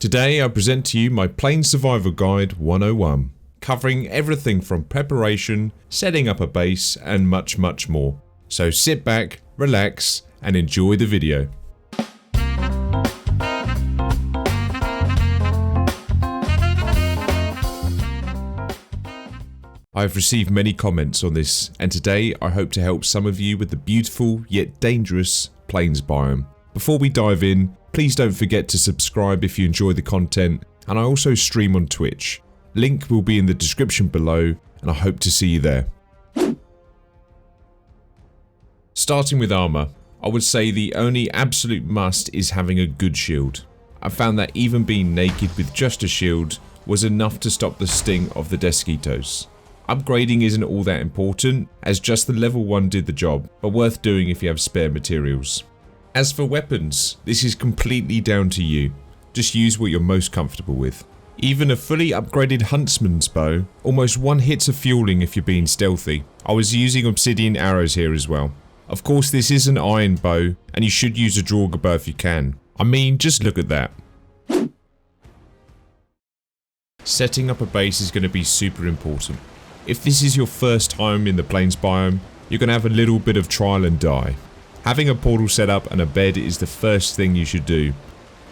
Today I present to you my Plains Survival Guide 101, covering everything from preparation, setting up a base, and much more. So sit back, relax, and enjoy the video. I've received many comments on this, and today I hope to help some of you with the beautiful yet dangerous Plains biome. Before we dive in, please don't forget to subscribe if you enjoy the content, and I also stream on Twitch. Link will be in the description below, and I hope to see you there. Starting with armor, I would say the only absolute must is having a good shield. I found that even being naked with just a shield was enough to stop the sting of the mosquitoes. Upgrading isn't all that important, as just the level 1 did the job, but worth doing if you have spare materials. As for weapons, this is completely down to you. Just use what you're most comfortable with. Even a fully upgraded huntsman's bow almost one hits of fueling if you're being stealthy. I was using obsidian arrows here as well. Of course, this is an iron bow, and you should use a draugar bow if you can. I mean, just look at that. Setting up a base is going to be super important. If this is your first time in the Plains biome, you're going to have a little bit of trial and die. Having a portal set up and a bed is the first thing you should do.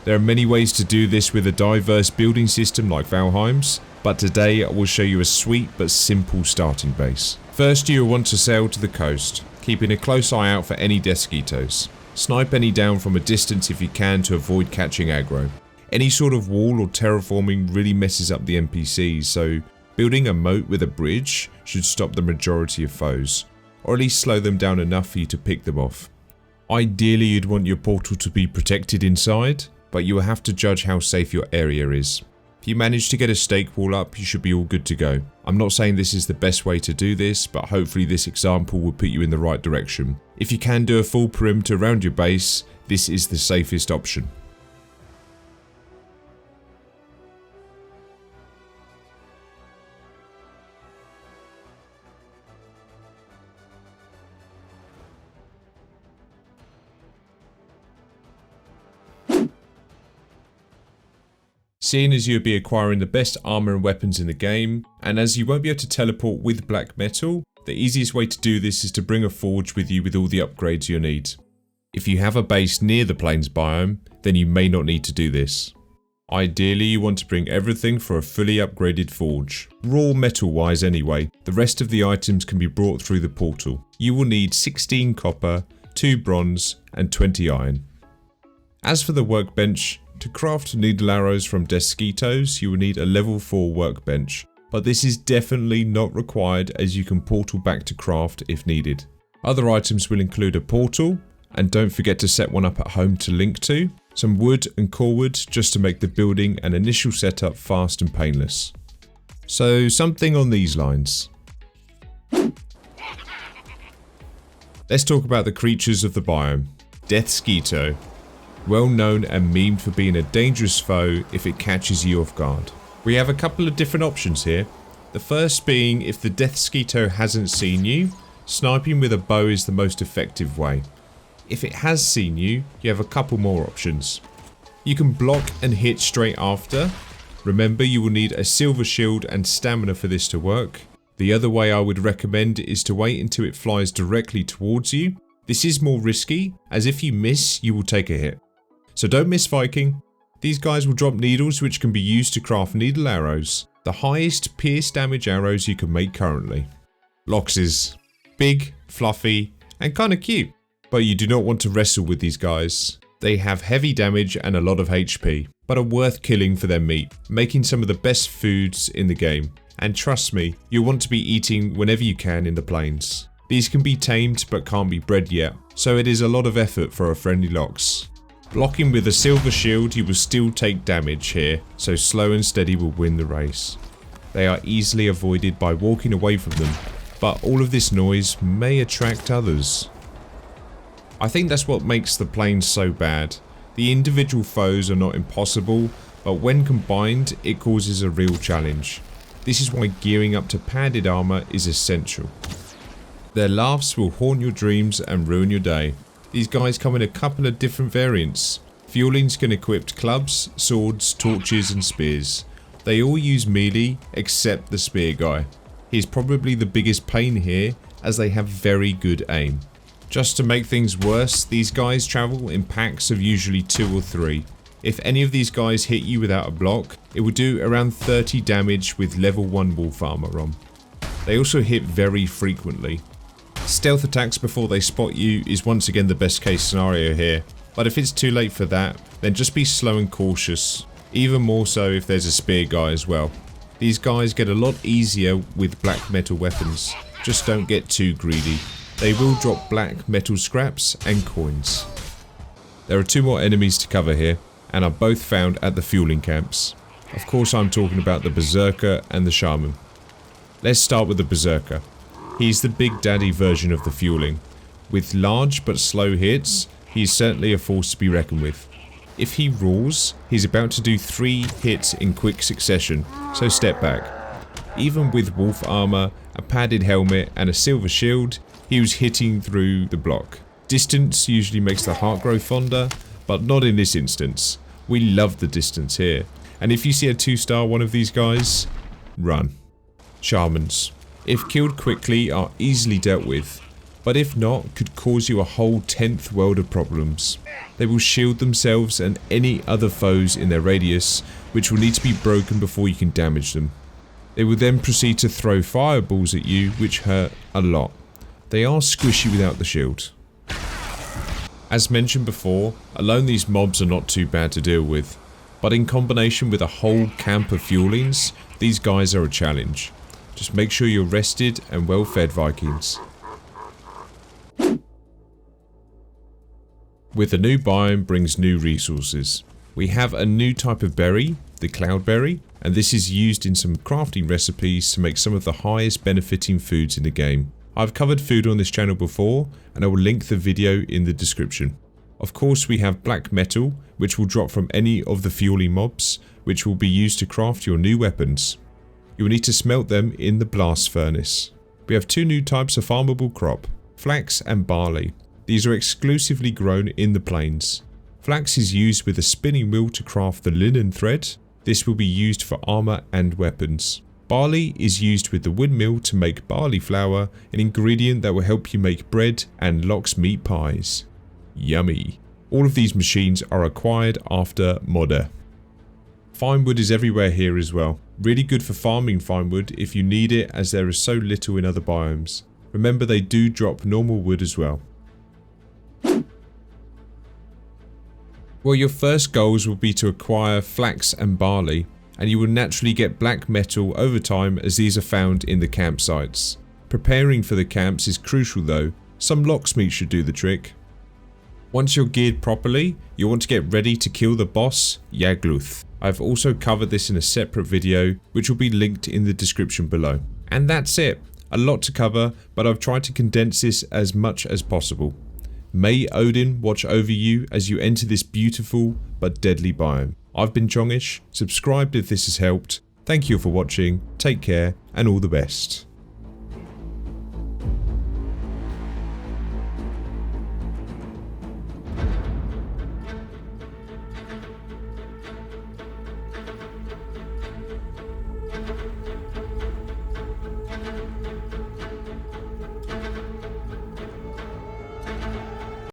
There are many ways to do this with a diverse building system like Valheim's, but today I will show you a sweet but simple starting base. First, you will want to sail to the coast, keeping a close eye out for any mosquitoes. Snipe any down from a distance if you can to avoid catching aggro. Any sort of wall or terraforming really messes up the NPCs, so building a moat with a bridge should stop the majority of foes, or at least slow them down enough for you to pick them off. Ideally, you'd want your portal to be protected inside, but you will have to judge how safe your area is. If you manage to get a stake wall up, you should be all good to go. I'm not saying this is the best way to do this, but hopefully this example will put you in the right direction. If you can do a full perimeter around your base, this is the safest option. Seeing as you'll be acquiring the best armor and weapons in the game, and as you won't be able to teleport with black metal, the easiest way to do this is to bring a forge with you with all the upgrades you'll need. If you have a base near the Plains biome, then you may not need to do this. Ideally, you want to bring everything for a fully upgraded forge. Raw metal wise anyway, the rest of the items can be brought through the portal. You will need 16 copper, 2 bronze and 20 iron. As for the workbench, to craft needle arrows from mosquitoes, you will need a level 4 workbench, but this is definitely not required as you can portal back to craft if needed. Other items will include a portal, and don't forget to set one up at home to link to, some wood and core just to make the building and initial setup fast and painless. So something on these lines. Let's talk about the creatures of the biome. Mosquito. Well known and memed for being a dangerous foe if it catches you off guard. We have a couple of different options here. The first being if the mosquito hasn't seen you, sniping with a bow is the most effective way. If it has seen you, you have a couple more options. You can block and hit straight after. Remember, you will need a silver shield and stamina for this to work. The other way I would recommend is to wait until it flies directly towards you. This is more risky, as if you miss, you will take a hit. So don't miss Viking. These guys will drop needles which can be used to craft needle arrows, the highest pierce damage arrows you can make currently. Loxes. Big, fluffy, and kinda cute. But you do not want to wrestle with these guys. They have heavy damage and a lot of HP, but are worth killing for their meat, making some of the best foods in the game. And trust me, you'll want to be eating whenever you can in the plains. These can be tamed but can't be bred yet, so it is a lot of effort for a friendly Lox. Blocking with a silver shield, you will still take damage here, so slow and steady will win the race. They are easily avoided by walking away from them, but all of this noise may attract others. I think that's what makes the plains so bad. The individual foes are not impossible, but when combined, it causes a real challenge. This is why gearing up to padded armor is essential. Their laughs will haunt your dreams and ruin your day. These guys come in a couple of different variants. Fuelings can equip clubs, swords, torches and spears. They all use melee except the spear guy. He's probably the biggest pain here as they have very good aim. Just to make things worse, these guys travel in packs of usually 2 or 3. If any of these guys hit you without a block, it will do around 30 damage with level 1 wolf armor on. They also hit very frequently. Stealth attacks before they spot you is once again the best case scenario here, but if it's too late for that, then just be slow and cautious, even more so if there's a spear guy as well. These guys get a lot easier with black metal weapons, just don't get too greedy. They will drop black metal scraps and coins. There are 2 more enemies to cover here, and are both found at the fueling camps. Of course I'm talking about the Berserker and the Shaman. Let's start with the Berserker. He's the big daddy version of the fueling. With large but slow hits, he's certainly a force to be reckoned with. If he roars, he's about to do 3 hits in quick succession, so step back. Even with wolf armor, a padded helmet and a silver shield, he was hitting through the block. Distance usually makes the heart grow fonder, but not in this instance. We love the distance here, and if you see a 2-star one of these guys, run. Shamans, if killed quickly, are easily dealt with, but if not, could cause you a whole 10th world of problems. They will shield themselves and any other foes in their radius, which will need to be broken before you can damage them. They will then proceed to throw fireballs at you, which hurt a lot. They are squishy without the shield. As mentioned before, alone these mobs are not too bad to deal with, but in combination with a whole camp of fuelings, these guys are a challenge. Just make sure you're rested and well fed, Vikings. With a new biome brings new resources. We have a new type of berry, the cloudberry, and this is used in some crafting recipes to make some of the highest benefiting foods in the game. I've covered food on this channel before, and I will link the video in the description. Of course we have black metal, which will drop from any of the fueling mobs, which will be used to craft your new weapons. You will need to smelt them in the blast furnace. We have 2 new types of farmable crop, flax and barley. These are exclusively grown in the plains. Flax is used with a spinning wheel to craft the linen thread. This will be used for armor and weapons. Barley is used with the windmill to make barley flour, an ingredient that will help you make bread and lox meat pies. Yummy. All of these machines are acquired after modder. Fine wood is everywhere here as well. Really good for farming fine wood if you need it, as there is so little in other biomes. Remember, they do drop normal wood as well. Well, your first goals will be to acquire flax and barley, and you will naturally get black metal over time as these are found in the campsites. Preparing for the camps is crucial though. Some locksmith should do the trick. Once you're geared properly, you'll want to get ready to kill the boss, Yagluth. I've also covered this in a separate video, which will be linked in the description below. And that's it. A lot to cover, but I've tried to condense this as much as possible. May Odin watch over you as you enter this beautiful but deadly biome. I've been Chongish. Subscribe if this has helped. Thank you for watching, take care, and all the best.